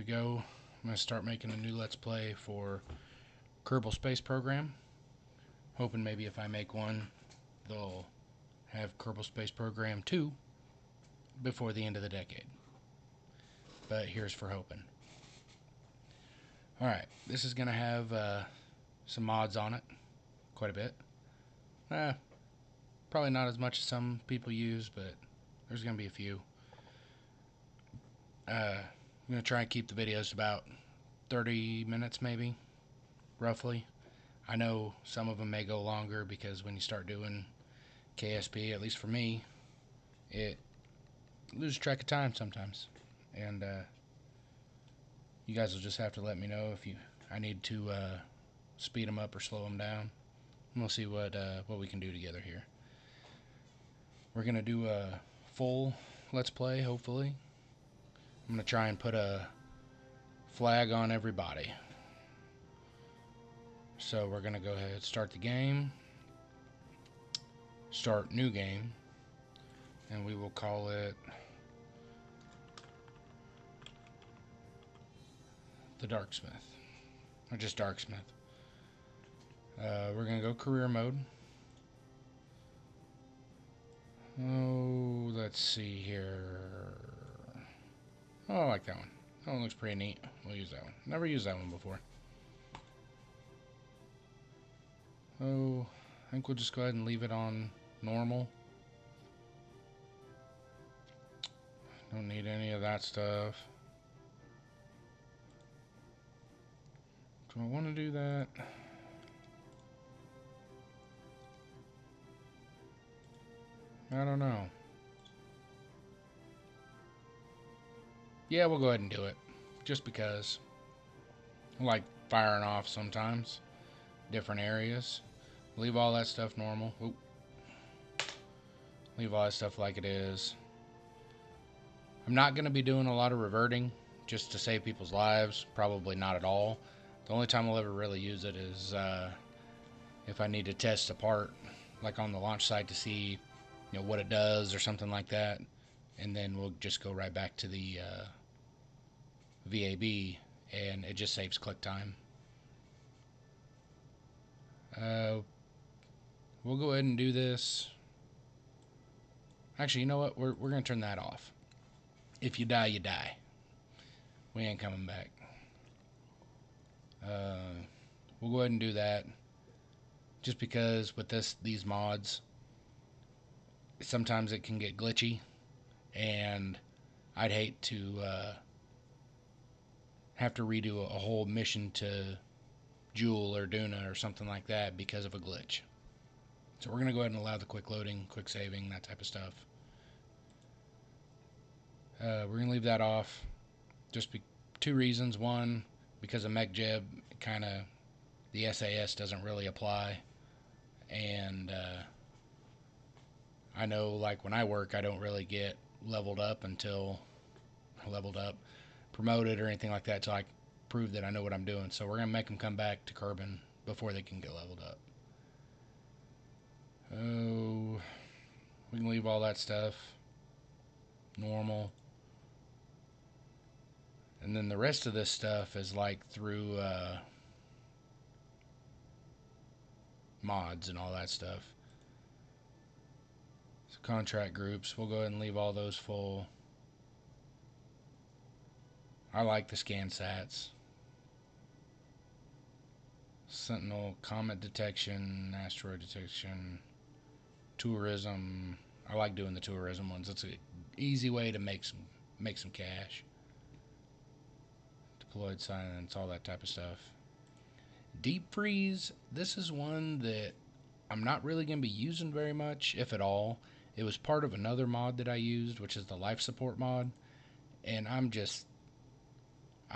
we go. I'm going to start making a new Let's Play for Kerbal Space Program. Hoping maybe if I make one, they'll have Kerbal Space Program 2 before the end of the decade. But here's for hoping. Alright, this is going to have some mods on it. Quite a bit. Probably not as much as some people use, but there's going to be a few. I'm going to try and keep the videos about 30 minutes maybe, roughly. I know some of them may go longer because when you start doing KSP, at least for me, it loses track of time sometimes. And you guys will just have to let me know if I need to speed them up or slow them down. And we'll see what we can do together here. We're going to do a full Let's Play, hopefully. I'm going to try and put a flag on everybody. So we're going to go ahead and start the game. Start new game. And we will call it the Darksmith. Or just Darksmith. We're going to go career mode. Oh, let's see here. Oh, I like that one. That one looks pretty neat. We'll use that one. Never used that one before. Oh, I think we'll just go ahead and leave it on normal. Don't need any of that stuff. Do I want to do that? I don't know. Yeah, we'll go ahead and do it. Just because I like firing off sometimes. Different areas. Leave all that stuff normal. Oop. Leave all that stuff like it is. I'm not going to be doing a lot of reverting just to save people's lives. Probably not at all. The only time I'll ever really use it is if I need to test a part, like on the launch site to see what it does or something like that. And then we'll just go right back to the VAB and it just saves click time. We'll go ahead and do this. Actually, you know what? We're going to turn that off. If you die, you die. We ain't coming back. We'll go ahead and do that. Just because with these mods, sometimes it can get glitchy. And I'd hate to have to redo a whole mission to Jewel or Duna or something like that because of a glitch. So we're going to go ahead and allow the quick loading, quick saving, that type of stuff. We're going to leave that off. Just two reasons. One, because of MechJeb, kind of the SAS doesn't really apply. And I know, like when I work, I don't really get leveled up, promoted or anything like that until I prove that I know what I'm doing. So we're going to make them come back to Kerbin before they can get leveled up. Oh, we can leave all that stuff normal. And then the rest of this stuff is like through mods and all that stuff. So contract groups, we'll go ahead and leave all those full. I like the scan sats. Sentinel, comet detection, asteroid detection, tourism. I like doing the tourism ones. It's an easy way to make some cash. Deployed silence, all that type of stuff. Deep freeze. This is one that I'm not really going to be using very much, if at all. It was part of another mod that I used, which is the life support mod. And I'm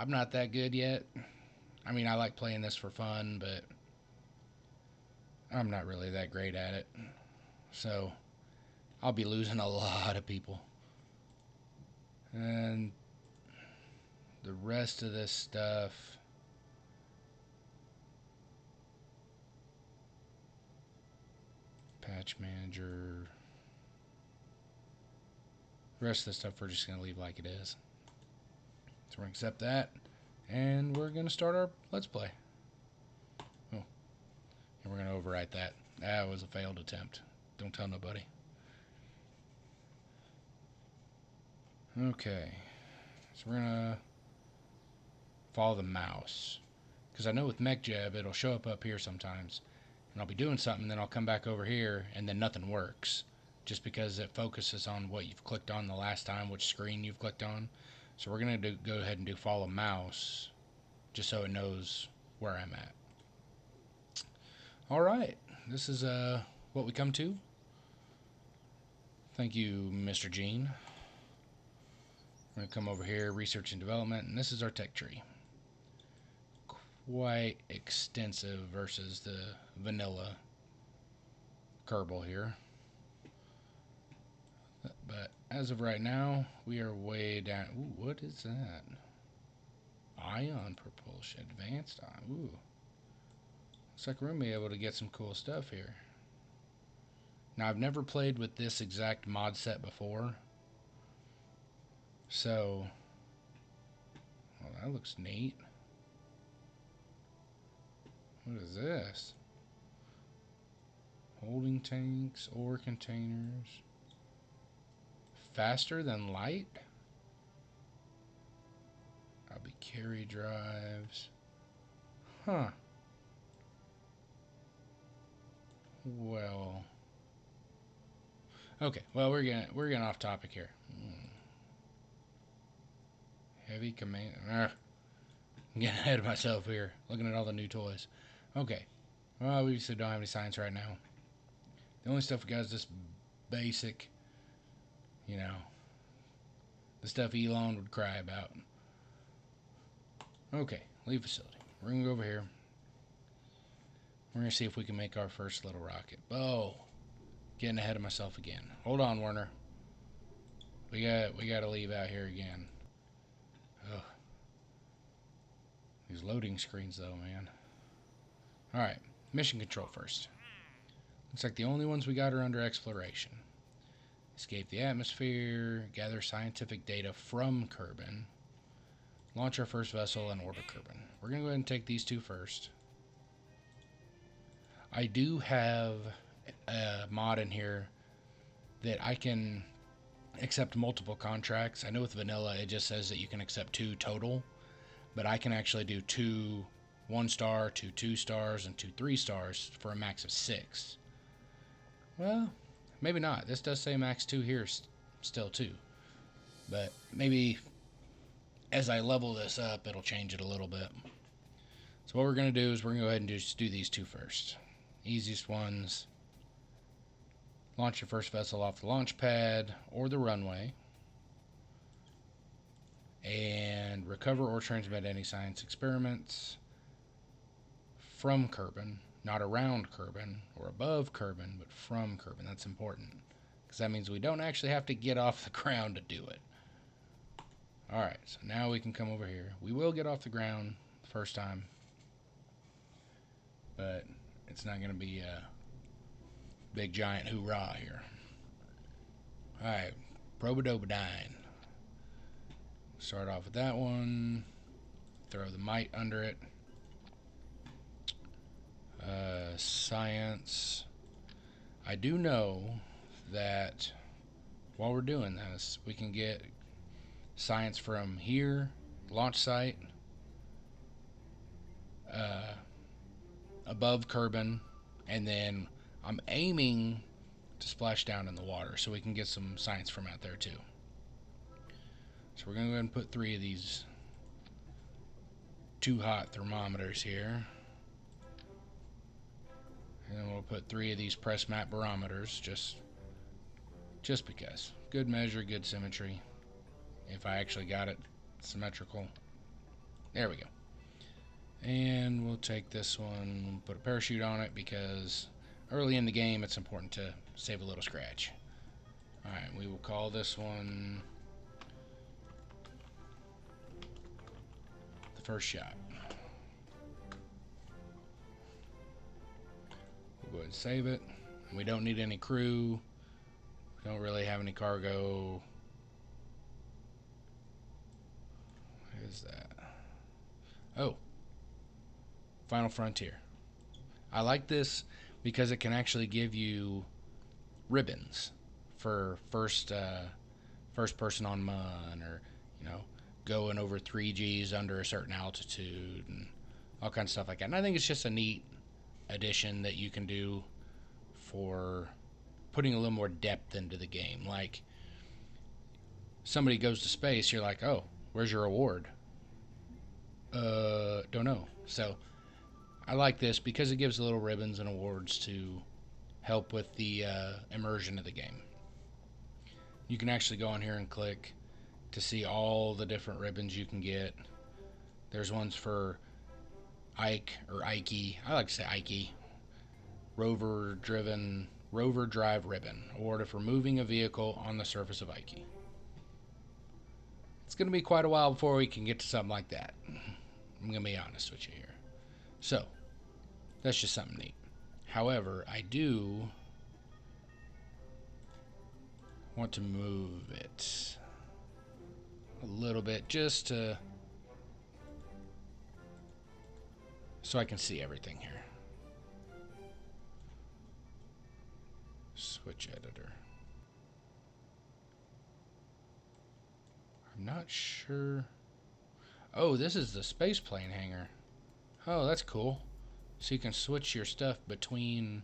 not that good yet. I mean, I like playing this for fun, but I'm not really that great at it. So I'll be losing a lot of people. And the rest of this stuff, patch manager, the rest of the stuff we're just going to leave like it is. So we're going to accept that. And we're going to start our Let's Play. Oh, and we're going to overwrite that. That was a failed attempt. Don't tell nobody. Okay. So we're going to follow the mouse. Because I know with MechJeb, it'll show up here sometimes. And I'll be doing something, then I'll come back over here, and then nothing works. Just because it focuses on what you've clicked on the last time, which screen you've clicked on. So we're going to go ahead and do follow mouse, just so it knows where I'm at. Alright, this is what we come to. Thank you, Mr. Gene. We're going to come over here, research and development, and this is our tech tree. Quite extensive versus the vanilla Kerbal here. But as of right now, we are way down. Ooh, what is that? Ion propulsion, advanced ion. Ooh. Looks like we're going to be able to get some cool stuff here. Now, I've never played with this exact mod set before. So, well, that looks neat. What is this? Holding tanks, ore containers. Faster than light? I'll be carry drives. Huh. Well. Okay, well we're getting off topic here. Heavy command. I'm getting ahead of myself here. Looking at all the new toys. Okay. Well, we just don't have any science right now. The only stuff we got is this basic, you know, the stuff Elon would cry about. Okay, leave facility. We're going to go over here. We're going to see if we can make our first little rocket. Oh, getting ahead of myself again. Hold on, Werner. We got to leave out here again. Ugh. These loading screens, though, man. All right, mission control first. Looks like the only ones we got are under exploration. Escape the atmosphere, gather scientific data from Kerbin, launch our first vessel, and orbit Kerbin. We're going to go ahead and take these two first. I do have a mod in here that I can accept multiple contracts. I know with vanilla it just says that you can accept 2 total, but I can actually do 2 1-star, 2 2-stars, and 2 3-stars for a max of 6. Well, maybe not. This does say max 2 here still too. But maybe as I level this up, it'll change it a little bit. So what we're going to do is we're going to go ahead and just do these 2 first. Easiest ones. Launch your first vessel off the launch pad or the runway. And recover or transmit any science experiments from Kerbin. Not around Kerbin or above Kerbin, but from Kerbin. That's important. Because that means we don't actually have to get off the ground to do it. Alright, so now we can come over here. We will get off the ground the first time. But it's not going to be a big giant hoorah here. Alright, Probodobodine. Start off with that one. Throw the mite under it. Science. I do know that while we're doing this, we can get science from here, launch site, above Kerbin, and then I'm aiming to splash down in the water so we can get some science from out there too. So we're going to go ahead and put 3 of these too hot thermometers here. And then we'll put 3 of these press mat barometers just because. Good measure, good symmetry. If I actually got it symmetrical. There we go. And we'll take this one, put a parachute on it because early in the game it's important to save a little scratch. Alright, we will call this one the first shot. We'll go ahead and save it. We don't need any crew. We don't really have any cargo. is that? Oh, Final Frontier. I like this because it can actually give you ribbons for first person on Mun, or going over 3Gs under a certain altitude and all kinds of stuff like that. And I think it's just a neat addition that you can do for putting a little more depth into the game. Like, somebody goes to space, you're like, oh, where's your award? Don't know. So I like this because it gives little ribbons and awards to help with the immersion of the game. You can actually go on here and click to see all the different ribbons you can get. There's ones for Ike, or Ike. I like to say Ike. Rover Drive Ribbon, awarded for moving a vehicle on the surface of Ike. It's going to be quite a while before we can get to something like that. I'm going to be honest with you here. So, that's just something neat. However, I do want to move it a little bit just to so I can see everything here. Switch editor. I'm not sure. Oh, this is the space plane hangar. Oh, that's cool. So you can switch your stuff between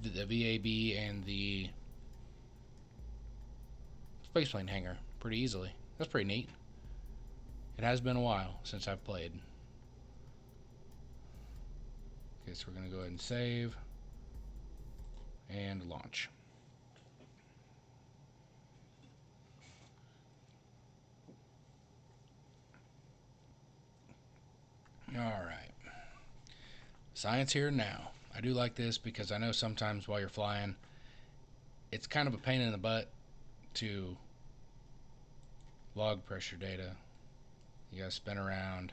the VAB and the spaceplane hangar pretty easily. That's pretty neat. It has been a while since I've played. Okay, so we're going to go ahead and save and launch. Alright. Science here now. I do like this because I know sometimes while you're flying, it's kind of a pain in the butt to log pressure data. You gotta spin around,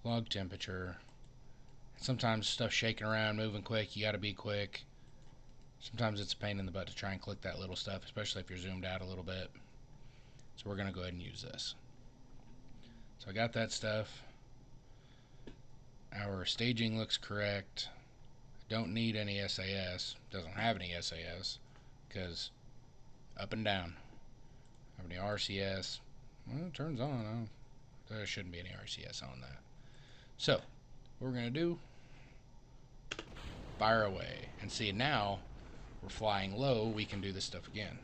log temperature. Sometimes stuff's shaking around, moving quick. You gotta be quick. Sometimes it's a pain in the butt to try and click that little stuff, especially if you're zoomed out a little bit. So we're gonna go ahead and use this. So I got that stuff. Our staging looks correct. I don't need any SAS. Doesn't have any SAS because up and down. Have any RCS? Well, it turns on. There shouldn't be any RCS on that. So what we're gonna do? Fire away. And see, now we're flying low. We can do this stuff again.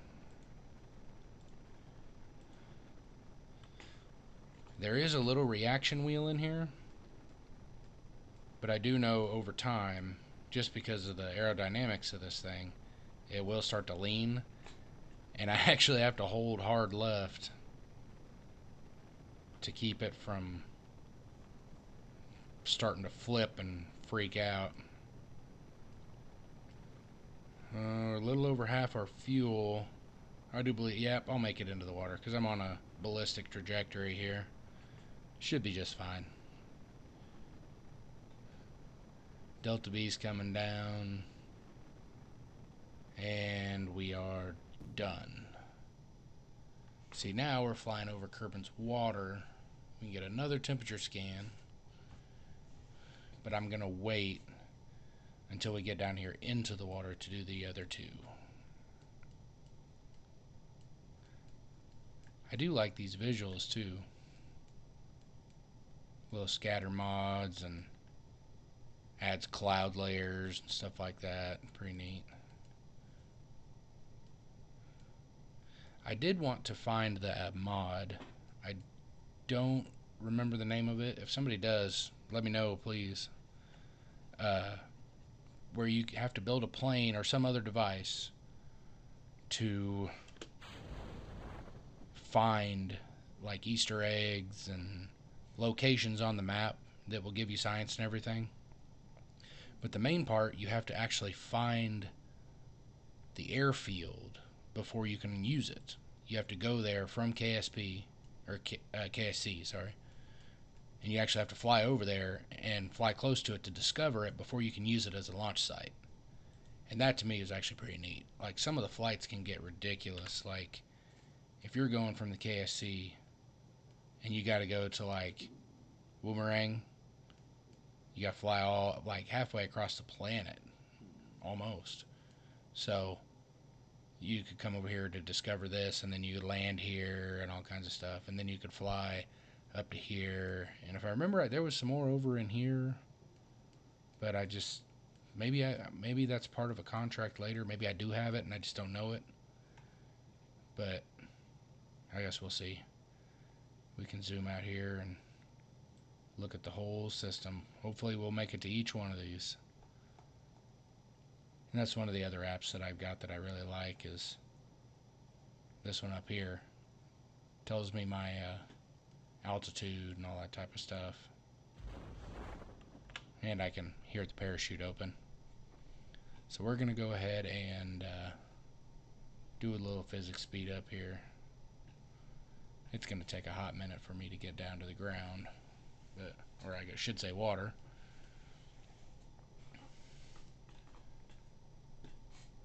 There is a little reaction wheel in here, but I do know over time, just because of the aerodynamics of this thing, it will start to lean, and I actually have to hold hard left to keep it from starting to flip and freak out. A little over half our fuel. I do believe, yep, I'll make it into the water because I'm on a ballistic trajectory here. Should be just fine. Delta B's coming down. And we are done. See, now we're flying over Kerbin's water. We can get another temperature scan. But I'm going to wait until we get down here into the water to do the other two. I do like these visuals too. Little scatter mods and adds cloud layers and stuff like that. Pretty neat. I did want to find the mod. I don't remember the name of it. If somebody does, let me know, please. Where you have to build a plane or some other device to find like Easter eggs and locations on the map that will give you science and everything. But the main part, you have to actually find the airfield before you can use it. You have to go there from KSP, or KSC, sorry. And you actually have to fly over there and fly close to it to discover it before you can use it as a launch site. And that to me is actually pretty neat. Like, some of the flights can get ridiculous. Like, if you're going from the KSC and you got to go to like Boomerang, you got to fly all like halfway across the planet, almost. So you could come over here to discover this, and then you could land here and all kinds of stuff, and then you could fly up to here. And if I remember right, there was some more over in here, but I just maybe that's part of a contract later. Maybe I do have it and I just don't know it. But I guess we'll see. We can zoom out here and look at the whole system. Hopefully we'll make it to each one of these. And that's one of the other apps that I've got that I really like is this one up here. Tells me my altitude and all that type of stuff. And I can hear the parachute open. So we're going to go ahead and do a little physics speed up here. It's going to take a hot minute for me to get down to the ground, or I should say water.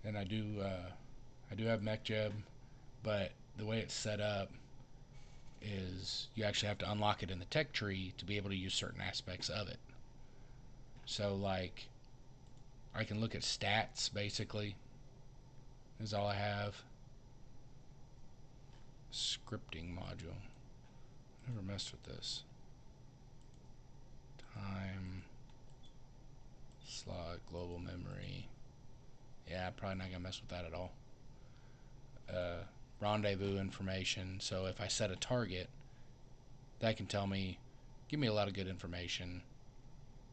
And I do have MechJeb, but the way it's set up is you actually have to unlock it in the tech tree to be able to use certain aspects of it. So like I can look at stats basically is all I have. Scripting module. Never messed with this. Time, slot, global memory. Yeah, probably not gonna mess with that at all. Rendezvous information. So if I set a target, that can tell me, give me a lot of good information.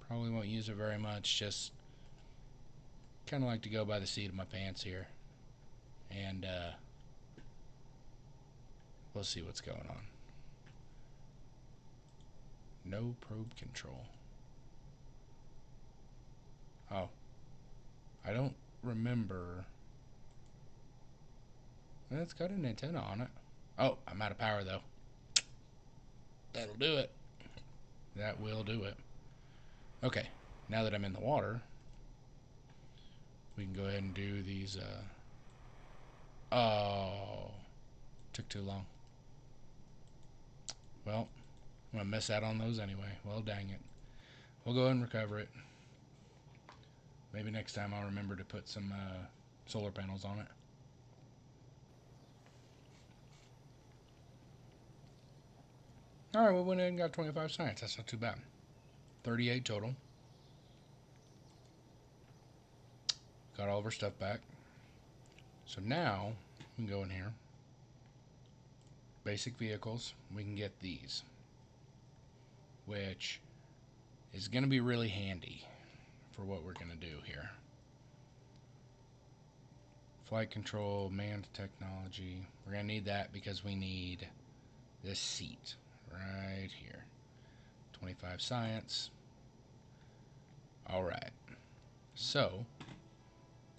Probably won't use it very much. Just kind of like to go by the seat of my pants here, and we'll see what's going on. No probe control. Oh, I don't remember. It's got an antenna on it. Oh, I'm out of power though. That'll do it. That will do it. Okay, now that I'm in the water, we can go ahead and do these. Oh, took too long. Well, I'm gonna miss out on those anyway. Well, dang it. We'll go ahead and recover it. Maybe next time I'll remember to put some solar panels on it. Alright, we went in and got 25 science. That's not too bad. 38 total. Got all of our stuff back. So now, we can go in here. Basic vehicles. We can get these. Which is going to be really handy for what we're going to do here. Flight control, manned technology. We're going to need that because we need this seat right here. 25 science. Alright. So,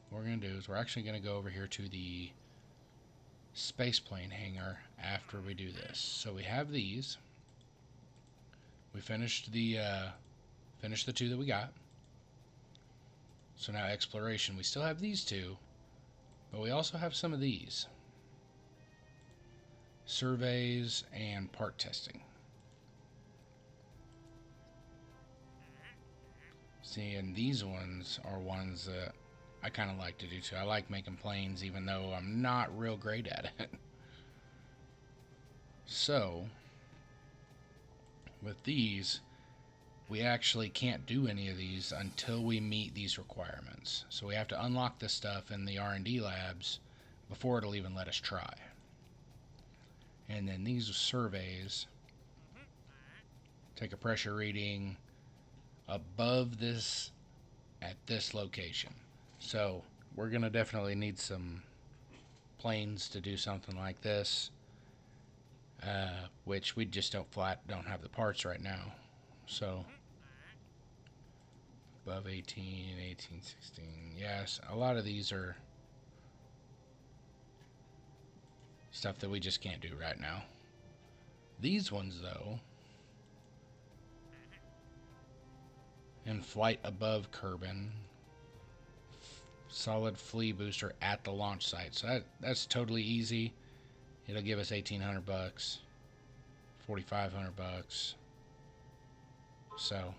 what we're going to do is we're actually going to go over here to the spaceplane hangar after we do this. So we have these. We finished the two that we got. So now exploration. We still have these two, but we also have some of these. Surveys and part testing. See, and these ones are ones that I kind of like to do too. I like making planes even though I'm not real great at it. So, with these, we actually can't do any of these until we meet these requirements. So we have to unlock this stuff in the R&D labs before it'll even let us try. And then these surveys take a pressure reading above this at this location. So we're going to definitely need some planes to do something like this, which we just don't have the parts right now. So above 18, 16. Yes, a lot of these are stuff that we just can't do right now. These ones, though, in flight above Kerbin, solid flea booster at the launch site. So that's totally easy. it'll give us 1,800 bucks, 4,500 bucks. So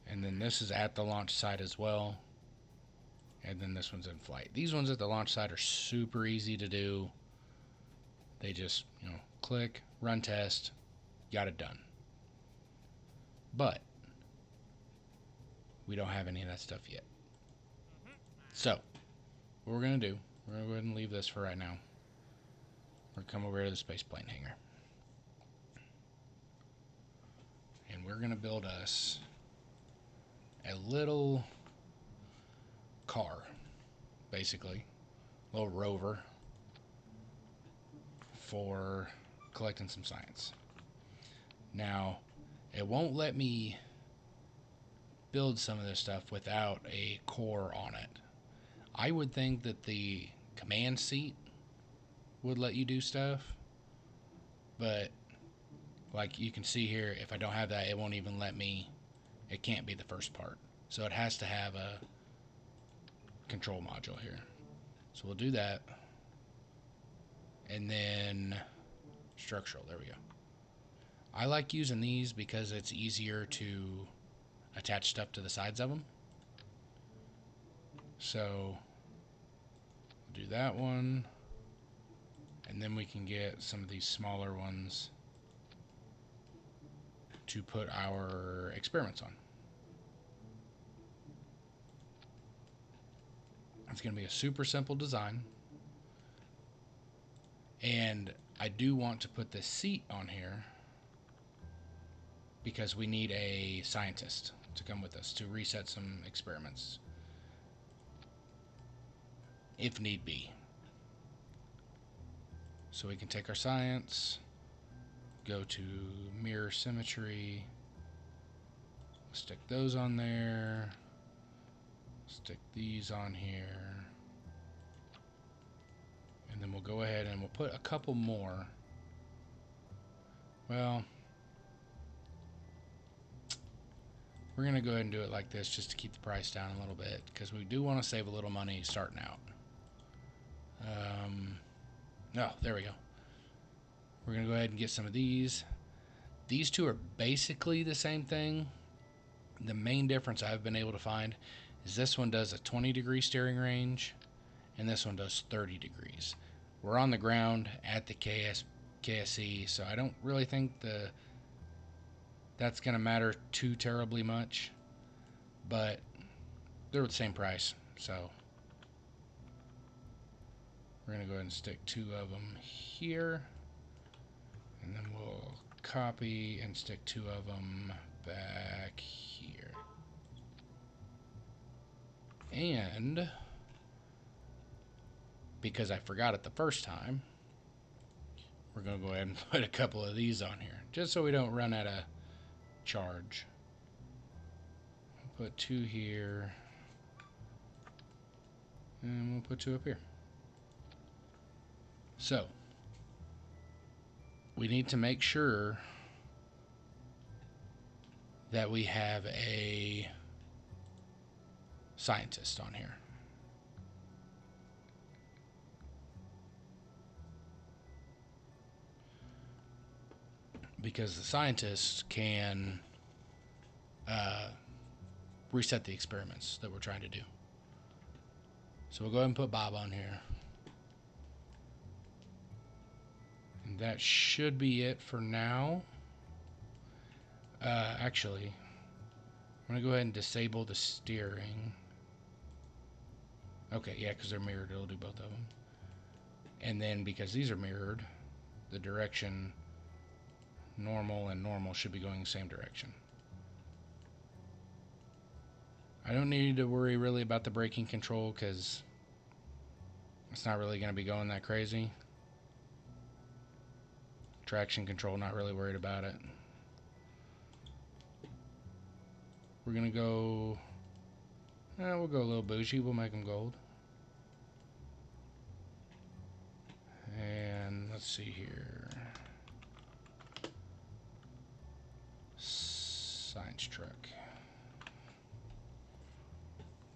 and then this is at the launch site as well. And then this one's in flight. These ones at the launch site are super easy to do. They just, click, run test, got it done. But we don't have any of that stuff yet. So what we're going to do, we're going to go ahead and leave this for right now. We're going to come over to the space plane hangar. And we're going to build us a little car, basically, a little rover for collecting some science. Now, it won't let me build some of this stuff without a core on it. I would think that the command seat would let you do stuff, but like you can see here, if I don't have that, it won't even let me. It can't be the first part, so it has to have a control module here. So we'll do that, and then structural, there we go. I like using these because it's easier to attach stuff to the sides of them. So we'll do that one, and then we can get some of these smaller ones to put our experiments on. It's going to be a super simple design. And I do want to put this seat on here because we need a scientist to come with us to reset some experiments, if need be. So we can take our science, go to mirror symmetry, stick those on there, stick these on here, and then we'll go ahead and we'll put a couple more. Well, we're going to go ahead and do it like this just to keep the price down a little bit, because we do want to save a little money starting out. No, there we go. We're going to go ahead and get some of these. These two are basically the same thing. The main difference I've been able to find is this one does a 20-degree steering range, and this one does 30 degrees. We're on the ground at the KSC, so I don't really think that's going to matter too terribly much, but they're the same price, so we're going to go ahead and stick 2 of them here, and then we'll copy and stick 2 of them back here. And because I forgot it the first time, we're going to go ahead and put a couple of these on here, just so we don't run out of charge. We'll put 2 here, and we'll put 2 up here. So we need to make sure that we have a scientist on here. Because the scientists can reset the experiments that we're trying to do. So we'll go ahead and put Bob on here. And that should be it for now. Actually, I'm going to go ahead and disable the steering. Okay, yeah, because they're mirrored, it'll do both of them. And then because these are mirrored, the direction normal and normal should be going the same direction. I don't need to worry really about the braking control because it's not really going to be going that crazy. Traction control, not really worried about it. We're going to go, we'll go a little bougie, we'll make them gold. And let's see here. Science truck.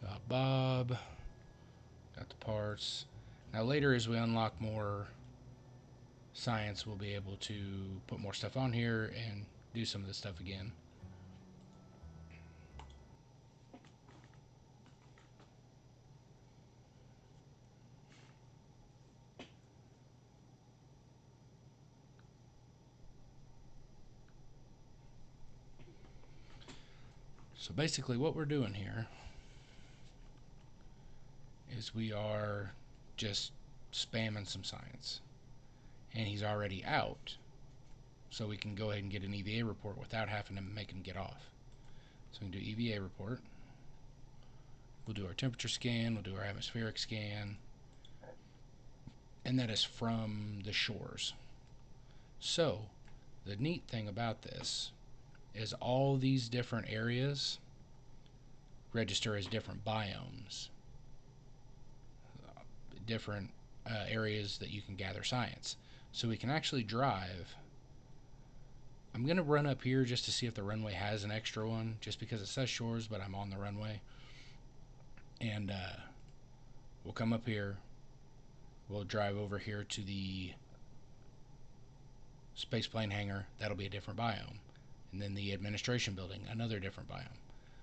Got Bob. Got the parts. Now later, as we unlock more science, we'll be able to put more stuff on here and do some of this stuff again. So basically what we're doing here is we are just spamming some science. And he's already out, so we can go ahead and get an EVA report without having to make him get off. So we can do EVA report. We'll do our temperature scan, we'll do our atmospheric scan, and that is from the shores. So the neat thing about this is all these different areas register as different biomes, different areas that you can gather science. So we can actually drive. I'm going to run up here just to see if the runway has an extra one, just because it says shores, but I'm on the runway. And we'll come up here. We'll drive over here to the spaceplane hangar. That'll be a different biome. And then the administration building, another different biome.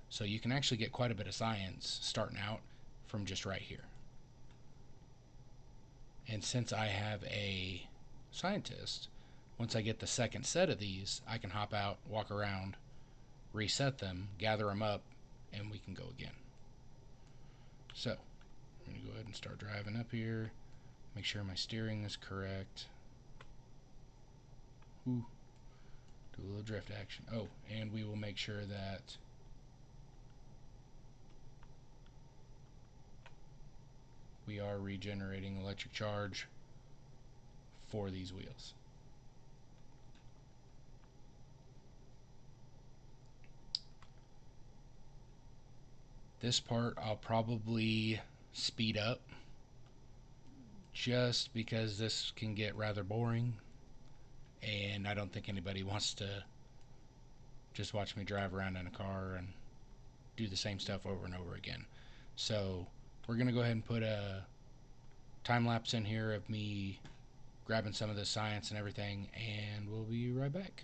So you can actually get quite a bit of science starting out from just right here. And since I have a scientist, once I get the second set of these, I can hop out, walk around, reset them, gather them up, and we can go again. So I'm going to go ahead and start driving up here. Make sure my steering is correct. Ooh, do a little drift action. Oh, and we will make sure that we are regenerating electric charge for these wheels. This part I'll probably speed up just because this can get rather boring, and I don't think anybody wants to just watch me drive around in a car and do the same stuff over and over again. So we're going to go ahead and put a time lapse in here of me grabbing some of the science and everything, and we'll be right back.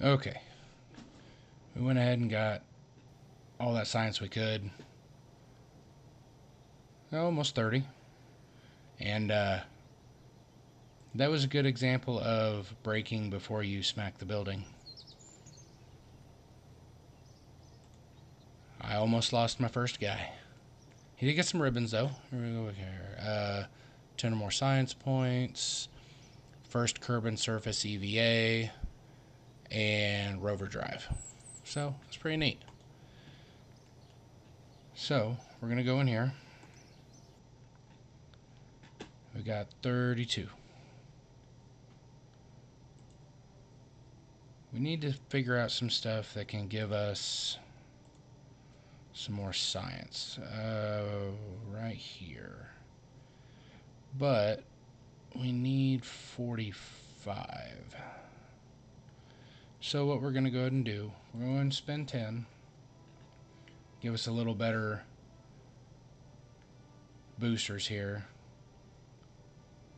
Okay, we went ahead and got all that science we could, almost 30, and that was a good example of braking before you smack the building. I almost lost my first guy. He did get some ribbons though. Here we go here. 10 or more science points, first Kerbal surface EVA, and rover drive. So it's pretty neat. So we're going to go in here. We got 32. We need to figure out some stuff that can give us some more science. Right here. But we need 45. So what we're going to go ahead and do, we're going to spend 10. Give us a little better boosters here.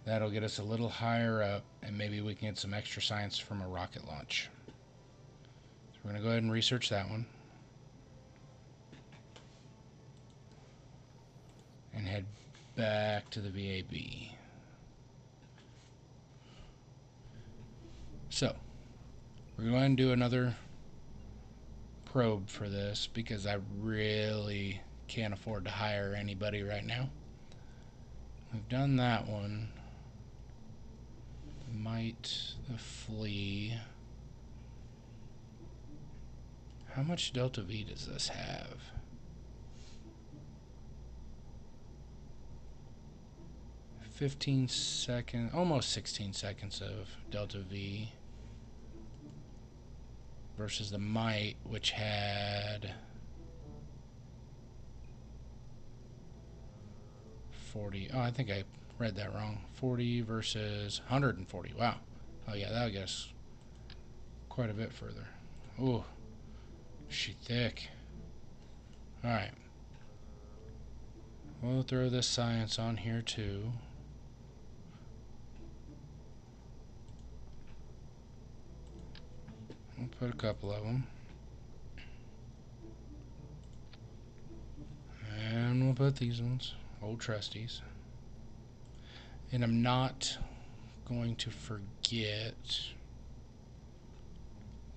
That'll get us a little higher up, and maybe we can get some extra science from a rocket launch. So we're going to go ahead and research that one. and head back to the VAB. So, we're going to do another probe for this because I really can't afford to hire anybody right now. We've done that one. The flea. How much delta V does this have? Almost 16 seconds of delta V versus the mite, which had 40. Oh, I think I read that wrong. 40 versus 140. Wow. Oh yeah, that'll get us quite a bit further. Ooh, she thick. Alright. We'll throw this science on here too. We'll put a couple of them. And we'll put these ones. Old trusties. And I'm not going to forget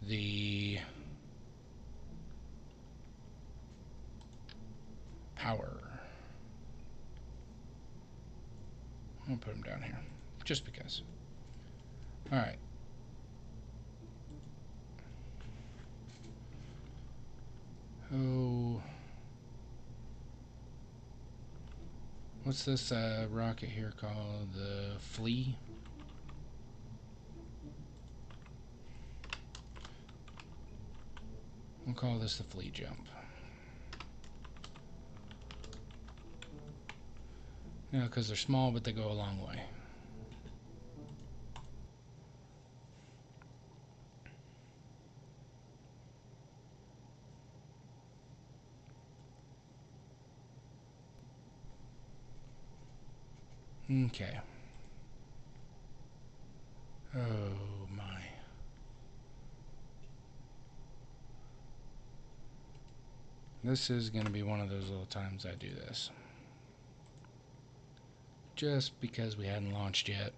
the power. I'll put them down here, just because. Alright. Oh. What's this rocket here called? The flea? We'll call this the flea jump. Yeah, because they're small, but they go a long way. Okay. Oh my. This is going to be one of those little times I do this. Just because we hadn't launched yet.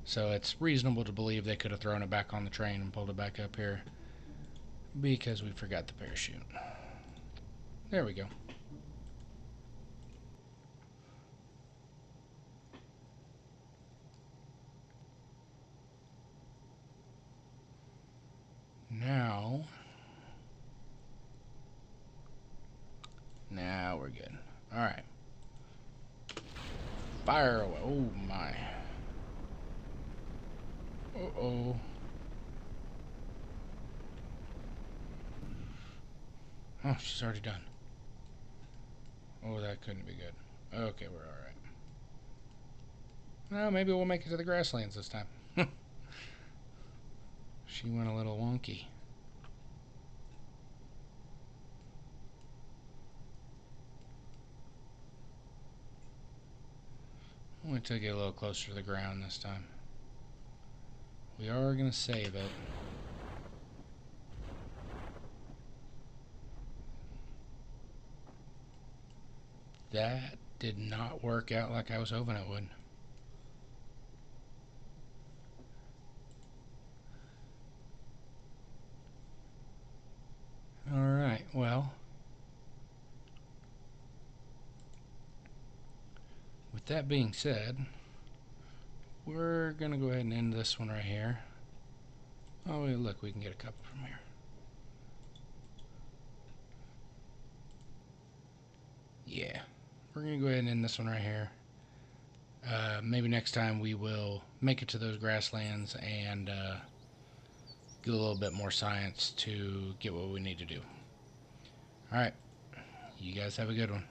So it's reasonable to believe they could have thrown it back on the train and pulled it back up here. Because we forgot the parachute. There we go. Now we're good. Alright. Fire away. Oh my. Uh-oh. Oh, she's already done. Oh, that couldn't be good. Okay, we're alright. Well, maybe we'll make it to the grasslands this time. She went a little wonky. I'm going to get a little closer to the ground this time. We are going to save it. That did not work out like I was hoping it would. Alright, well, with that being said, we're going to go ahead and end this one right here. Oh, look, we can get a couple from here. Yeah, we're going to go ahead and end this one right here. Maybe next time we will make it to those grasslands and get a little bit more science to get what we need to do. Alright, you guys have a good one.